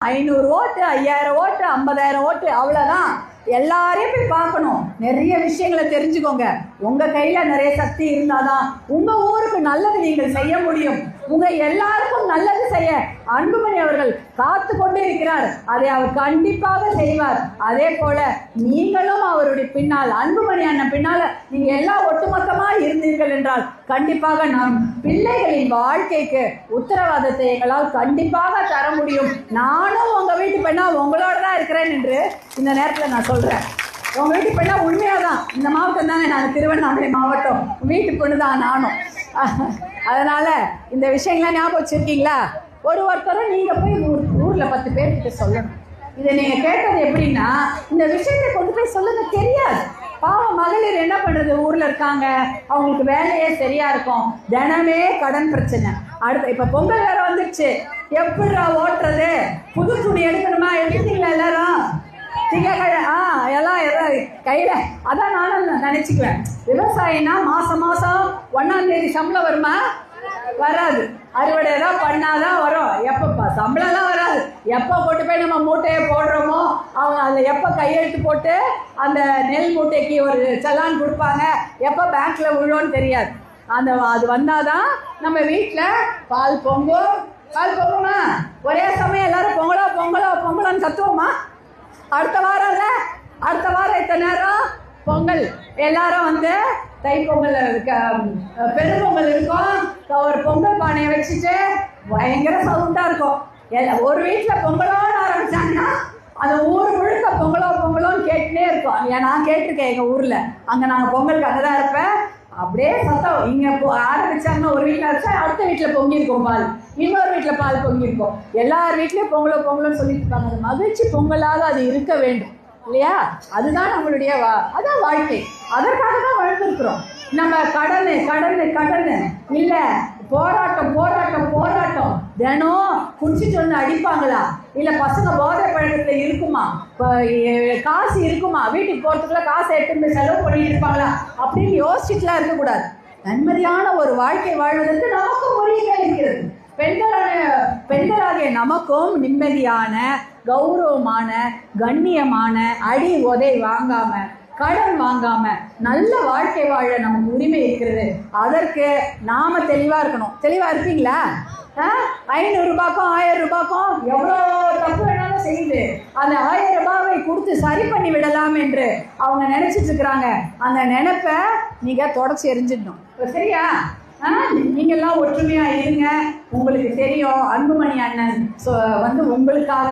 500 ஓட்டு, 5000 ஓட்டு, 50,000 ஓட்டு, அவ்வளோதான். எல்லாரையும் போய் பார்க்கணும். நிறைய விஷயங்களை தெரிஞ்சுக்கோங்க. உங்கள் கையில் நிறைய சக்தி இருந்தாதான் உங்கள் ஊருக்கு நல்லது நீங்கள் செய்ய முடியும். உங்கள் எல்லாருக்கும் நல்லது செய்ய அன்புமணி அவர்கள் காத்து கொண்டே இருக்கிறார். அதை அவர் கண்டிப்பாக செய்வார். அதே போல நீங்களும் அவருடைய பின்னால், அன்புமணி அண்ணன் பின்னால் நீங்கள் எல்லாம் ஒட்டுமொத்தமாக இருந்தீர்கள் என்றால் கண்டிப்பாக நாம் பிள்ளைகளின் வாழ்க்கைக்கு உத்தரவாதத்தை எங்களால் கண்டிப்பாக தர முடியும். நானும் உங்கள் வீட்டு பெண்ணா உங்களோட தான் இருக்கிறேன் என்று இந்த நேரத்தில் நான் சொல்கிறேன். உங்கள் வீட்டு பெண்ணா உண்மையாக தான். இந்த மாவட்டம் தானே, நான் திருவண்ணாமலை மாவட்டம், வீட்டு பொண்ணு தான் நானும். அதனால் இந்த விஷயங்கள்லாம் ஞாபகம் வச்சுருக்கீங்களா? ஒருத்தரும் நீங்கள் போய் ஊரில் 10 பேர்கிட்ட சொல்லணும். இதை நீங்கள் கேட்டது எப்படின்னா, இந்த விஷயத்தை கொண்டு போய் சொல்லுங்க. தெரியாது. பாவம் மகளிர் என்ன பண்ணுறது, ஊரில் இருக்காங்க, அவங்களுக்கு வேலையே சரியாக இருக்கும். தினமே கடன் பிரச்சனை. அடுத்து இப்போ பொங்கல் வேறு வந்துடுச்சு. எப்படிடா ஓட்டுறது? புது துணி எடுக்கணுமா? எடுத்துட்டீங்களா எல்லாரும்? எல்லாம் கையில். அதான் நானும் நினச்சிக்குவேன். விவசாயினா மாதம் 1ஆம் தேதி சம்பளம் வருமா? வராது. அறுவடை ஏதாவது பண்ணாதான் வரும். எப்பப்பா சம்பளம்லாம் வராது. எப்போ போட்டு போய் நம்ம மூட்டையை போடுறோமோ அவங்க அதில் எப்போ கையெழுத்து போட்டு அந்த நெல் மூட்டைக்கு ஒரு செலான் கொடுப்பாங்க, எப்போ பேங்க்கில் விழுவோன்னு தெரியாது. அது வந்தாதான் நம்ம வீட்டில் பால் பொங்குமா? ஒரே சமயம் எல்லாரும் பொங்கலோன்னு கத்துவோமா? அடுத்த வாரம் இத்தனை நேரம் பொங்கல், எல்லாரும் தைப்பொங்கல் பெரும்பொங்கல் இருக்கும். ஒரு பொங்கல் பானையை வச்சுட்டு பயங்கர சவுண்டாக இருக்கும். ஒரு வீட்டில் பொங்கலோன்னு ஆரம்பிச்சாங்கன்னா அந்த ஊர் முழுக்க பொங்கலோன்னு கேட்டுனே இருக்கும். நான் கேட்டிருக்கேன் எங்கள் ஊரில். அங்கே நாங்கள் பொங்கலுக்கு அங்கே தான் இருப்பேன். அப்படியே சத்தம். இங்கே ஆரம்பிச்சாங்கன்னா ஒரு வீட்டில் வச்சா அடுத்த வீட்டில் பொங்கியிருக்கும் பால், இன்னொரு வீட்டில் பால் பொங்கியிருக்கும். எல்லார் வீட்லேயும் பொங்கலோன்னு சொல்லிட்டு இருப்பாங்க. அது மகிழ்ச்சி பொங்கலாக அது இருக்க வேண்டும் இல்லையா? அதுதான் நம்மளுடைய அதான் வாழ்க்கை. அதற்காக தான் வாழ்ந்துருக்குறோம். நம்ம கடனு இல்லை, போராட்டம். தினம் குடிச்சிட்டு வந்து அடிப்பாங்களா? இல்லை பசங்க போதை பழக்கத்தில் இருக்குமா? காசு இருக்குமா? வீட்டுக்கு போகிறதுக்குள்ள காசை எடுத்து செலவு பண்ணிட்டு இருப்பாங்களா அப்படின்னு யோசிச்சுட்டுலாம் இருக்கக்கூடாது. நன்மதியான ஒரு வாழ்க்கை வாழ்வதற்கு நமக்கும் உரிமை இருக்கிறது. பெண்களாகிய நமக்கும் நிம்மதியான, கௌரவமான, கண்ணியமான, அடி உதை வாங்காம, கடன் வாங்காம நல்ல வாழ்க்கை வாழ நமக்கு உரிமை இருக்கிறது. அதற்கு நாம தெளிவா இருக்கணும். தெளிவா இருப்பீங்களா? 500 ரூபாய்க்கும் 1000 ரூபாய்க்கும் எவ்வளோ தப்பு வேணாலும் செய்யுது. அந்த 1000 ரூபாவை கொடுத்து சரி பண்ணி விடலாம் என்று அவங்க நினைச்சிட்டு இருக்கிறாங்க. அந்த நினைப்பை நீங்க தொடச்சி எரிஞ்சிடணும். சரியா? நீங்கள்லாம் ஒற்றுமையா இருங்க. உங்களுக்கு தெரியும் அன்புமணி அண்ணன் உங்களுக்காக